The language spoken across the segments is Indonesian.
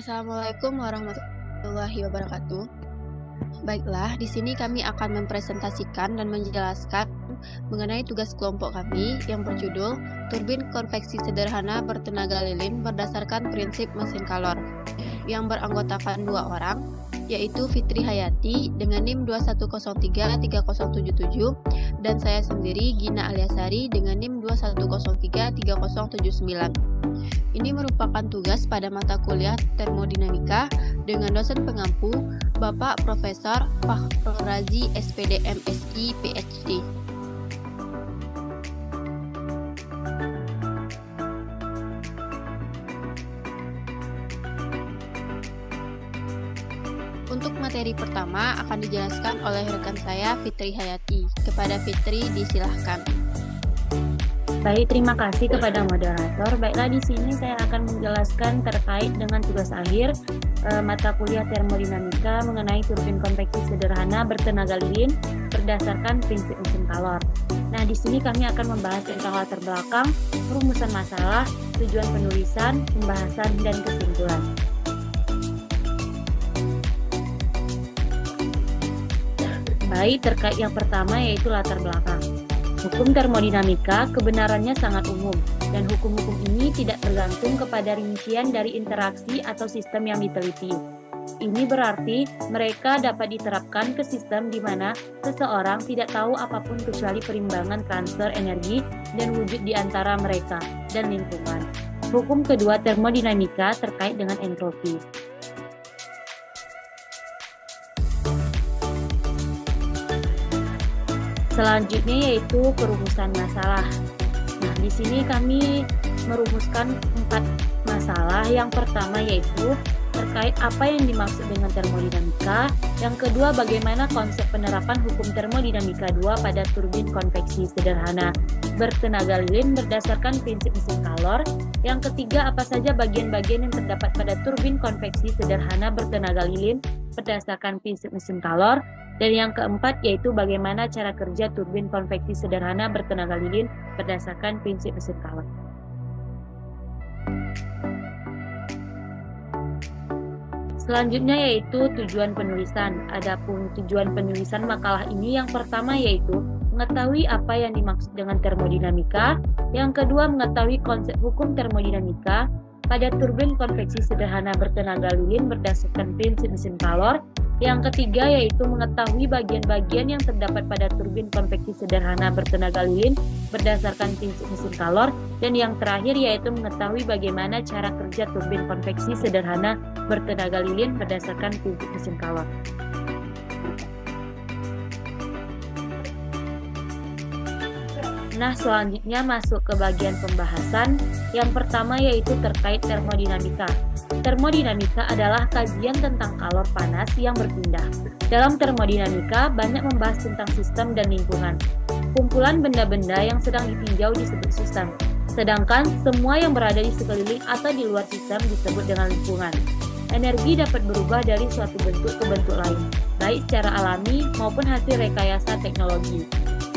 Assalamualaikum warahmatullahi wabarakatuh. Baiklah, di sini kami akan mempresentasikan dan menjelaskan mengenai tugas kelompok kami yang berjudul Turbin Konveksi Sederhana Bertenaga Lilin Berdasarkan Prinsip Mesin Kalor, yang beranggotakan 2 orang, yaitu Fitri Hayati dengan NIM 21033077 dan saya sendiri Gina Aliasari dengan NIM 21033079. Ini merupakan tugas pada mata kuliah termodinamika dengan dosen pengampu Bapak Profesor Fakhrul Razi SPD MSI PhD. Untuk materi pertama akan dijelaskan oleh rekan saya Fitri Hayati. Kepada Fitri disilahkan. Baik, terima kasih kepada moderator. Baiklah, di sini saya akan menjelaskan terkait dengan tugas akhir mata kuliah termodinamika mengenai turbin konveksi sederhana bertenaga lilin berdasarkan prinsip mesin Kalor. Nah, di sini kami akan membahas tentang latar belakang, perumusan masalah, tujuan penulisan, pembahasan, dan kesimpulan. Baik, terkait yang pertama yaitu latar belakang. Hukum termodinamika kebenarannya sangat umum, dan hukum-hukum ini tidak tergantung kepada rincian dari interaksi atau sistem yang diteliti. Ini berarti mereka dapat diterapkan ke sistem di mana seseorang tidak tahu apapun kecuali perimbangan transfer energi dan wujud di antara mereka dan lingkungan. Hukum kedua termodinamika terkait dengan entropi. Selanjutnya yaitu perumusan masalah. Nah, di sini kami merumuskan 4 masalah. Yang pertama yaitu terkait apa yang dimaksud dengan termodinamika. Yang kedua, bagaimana konsep penerapan hukum termodinamika 2 pada turbin konveksi sederhana bertenaga lilin berdasarkan prinsip mesin Kalor. Yang ketiga, apa saja bagian-bagian yang terdapat pada turbin konveksi sederhana bertenaga lilin berdasarkan prinsip mesin Kalor. Dan yang keempat yaitu bagaimana cara kerja turbin konveksi sederhana bertenaga lilin berdasarkan prinsip mesin Kalor. Selanjutnya yaitu tujuan penulisan. Adapun tujuan penulisan makalah ini yang pertama yaitu mengetahui apa yang dimaksud dengan termodinamika, yang kedua mengetahui konsep hukum termodinamika pada turbin konveksi sederhana bertenaga lilin berdasarkan prinsip mesin Kalor. Yang ketiga yaitu mengetahui bagian-bagian yang terdapat pada turbin konveksi sederhana bertenaga lilin berdasarkan prinsip mesin Kalor. Dan yang terakhir yaitu mengetahui bagaimana cara kerja turbin konveksi sederhana bertenaga lilin berdasarkan prinsip mesin Kalor. Nah, selanjutnya masuk ke bagian pembahasan. Yang pertama yaitu terkait termodinamika. Termodinamika adalah kajian tentang kalor panas yang berpindah. Dalam termodinamika banyak membahas tentang sistem dan lingkungan. Kumpulan benda-benda yang sedang ditinjau disebut sistem, sedangkan semua yang berada di sekeliling atau di luar sistem disebut dengan lingkungan. Energi dapat berubah dari suatu bentuk ke bentuk lain, baik secara alami maupun hasil rekayasa teknologi.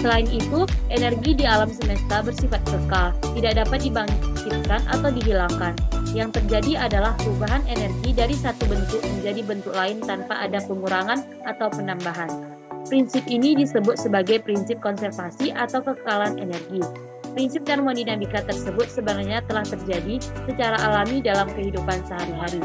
Selain itu, energi di alam semesta bersifat kekal, tidak dapat dibangkitkan atau dihilangkan. Yang terjadi adalah perubahan energi dari satu bentuk menjadi bentuk lain tanpa ada pengurangan atau penambahan. Prinsip ini disebut sebagai prinsip konservasi atau kekekalan energi. Prinsip termodinamika tersebut sebenarnya telah terjadi secara alami dalam kehidupan sehari-hari.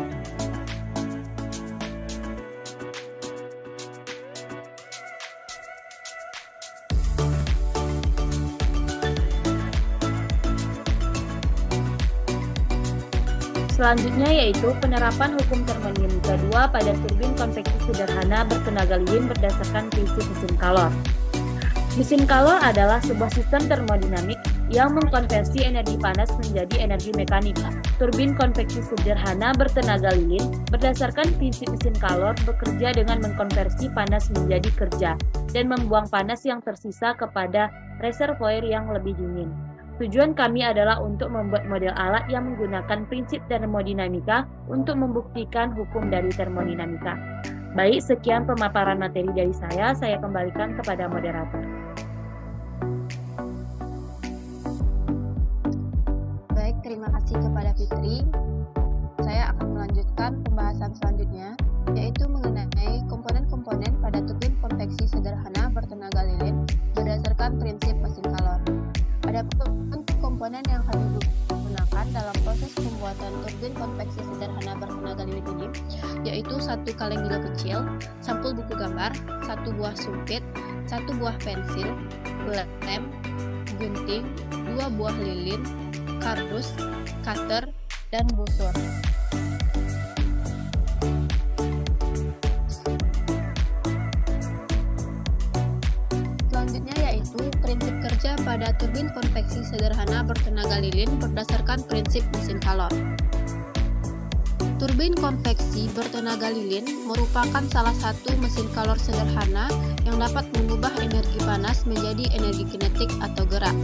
Selanjutnya yaitu penerapan hukum termodinamika 2 pada turbin konveksi sederhana bertenaga lilin berdasarkan prinsip mesin Kalor. Mesin Kalor adalah sebuah sistem termodinamik yang mengkonversi energi panas menjadi energi mekanik. Turbin konveksi sederhana bertenaga lilin berdasarkan prinsip mesin Kalor bekerja dengan mengkonversi panas menjadi kerja dan membuang panas yang tersisa kepada reservoir yang lebih dingin. Tujuan kami adalah untuk membuat model alat yang menggunakan prinsip termodinamika untuk membuktikan hukum dari termodinamika. Baik, sekian pemaparan materi dari saya kembalikan kepada moderator. Baik, terima kasih kepada Fitri. Saya akan melanjutkan melanjutkan pembahasan selanjutnya, yaitu mengenai komponen-komponen pada turbin konveksi sederhana bertenaga lilin berdasarkan prinsip mesin kalor. Adapun komponen yang kami gunakan dalam proses pembuatan turbin konveksi sederhana bertenaga lilin ini, yaitu 1 kaleng gila kecil, sampul buku gambar, 1 buah sumpit, 1 buah pensil, lem, gunting, 2 buah lilin, kardus, cutter, dan busur. Selanjutnya yaitu prinsip kerja pada turbin konveksi sederhana bertenaga lilin berdasarkan prinsip mesin kalor. Turbin konveksi bertenaga lilin merupakan salah satu mesin kalor sederhana yang dapat mengubah energi panas menjadi energi kinetik atau gerak.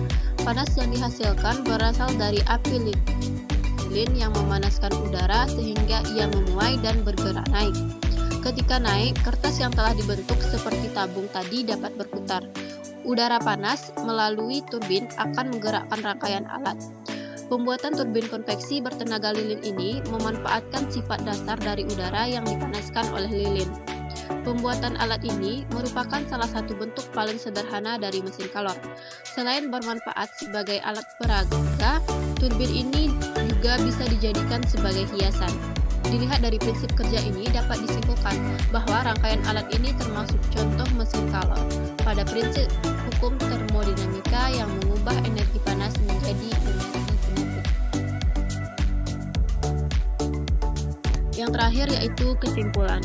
Panas yang dihasilkan berasal dari api lilin yang memanaskan udara sehingga ia memuai dan bergerak naik. Ketika naik, kertas yang telah dibentuk seperti tabung tadi dapat berputar. Udara panas melalui turbin akan menggerakkan rangkaian alat. Pembuatan turbin konveksi bertenaga lilin ini memanfaatkan sifat dasar dari udara yang dipanaskan oleh lilin. Pembuatan alat ini merupakan salah satu bentuk paling sederhana dari mesin kalor. Selain bermanfaat sebagai alat peraga, turbin ini juga bisa dijadikan sebagai hiasan. Dilihat dari prinsip kerja ini dapat disimpulkan bahwa rangkaian alat ini termasuk contoh mesin kalor pada prinsip hukum termodinamika yang mengubah energi panas menjadi energi kinetik. Yang terakhir yaitu kesimpulan.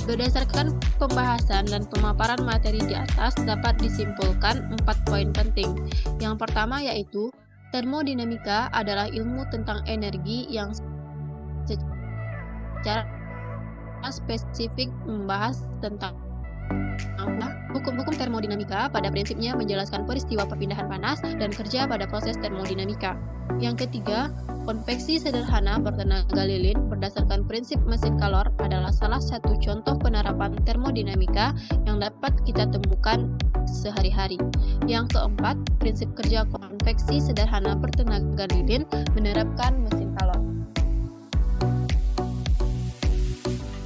Berdasarkan pembahasan dan pemaparan materi di atas dapat disimpulkan 4 poin penting. Yang pertama yaitu termodinamika adalah ilmu tentang energi yang secara spesifik membahas tentang hukum-hukum termodinamika pada prinsipnya menjelaskan peristiwa perpindahan panas dan kerja pada proses termodinamika. Yang ketiga, konveksi sederhana bertenaga lilin berdasarkan prinsip mesin kalor adalah salah satu contoh penerapan termodinamika yang dapat kita temukan sehari-hari. Yang keempat, prinsip kerja konveksi sederhana bertenaga lilin menerapkan mesin kalor.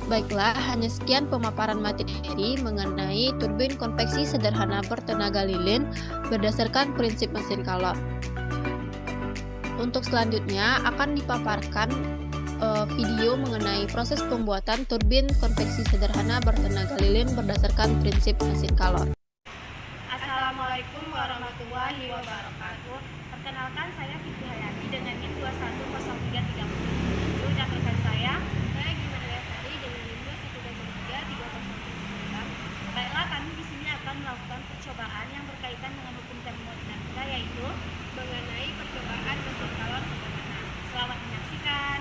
Baiklah, hanya sekian pemaparan materi mengenai turbin konveksi sederhana bertenaga lilin berdasarkan prinsip mesin kalor. Untuk selanjutnya akan dipaparkan video mengenai proses pembuatan turbin konveksi sederhana bertenaga lilin berdasarkan prinsip mesin kalor. Assalamualaikum warahmatullahi wabarakatuh. Perkenalkan, saya Fitri Hayati dengan NIM 2103337 dan rekan saya Gimana Lestari dengan NIM 210333009. Baiklah, kami di sini akan melakukan percobaan yang berkaitan dengan hukum termodinamika, yaitu mengenai percobaan mesin kalor sederhana. Selamat menyaksikan.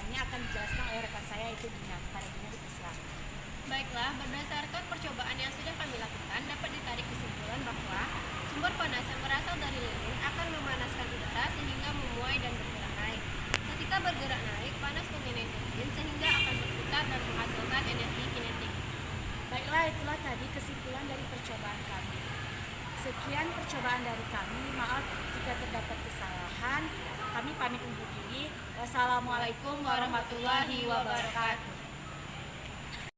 percobaannya akan dijelaskan oleh rekan saya yaitu Dina. Kepada Dina dipersilakan. Baiklah, berdasarkan percobaan yang sudah kami lakukan, dapat ditarik kesimpulan bahwa sumber panas yang berasal dari lilin akan memanaskan udara sehingga memuai dan bergerak naik. Ketika bergerak naik, panas mengenai turbin sehingga akan berputar dan menghasilkan energi kinetik. Baiklah, itulah tadi kesimpulan dari percobaan kami. Sekian percobaan dari kami. Maaf jika terdapat kesalahan. Kami pamit undur diri. Wassalamualaikum warahmatullahi wabarakatuh.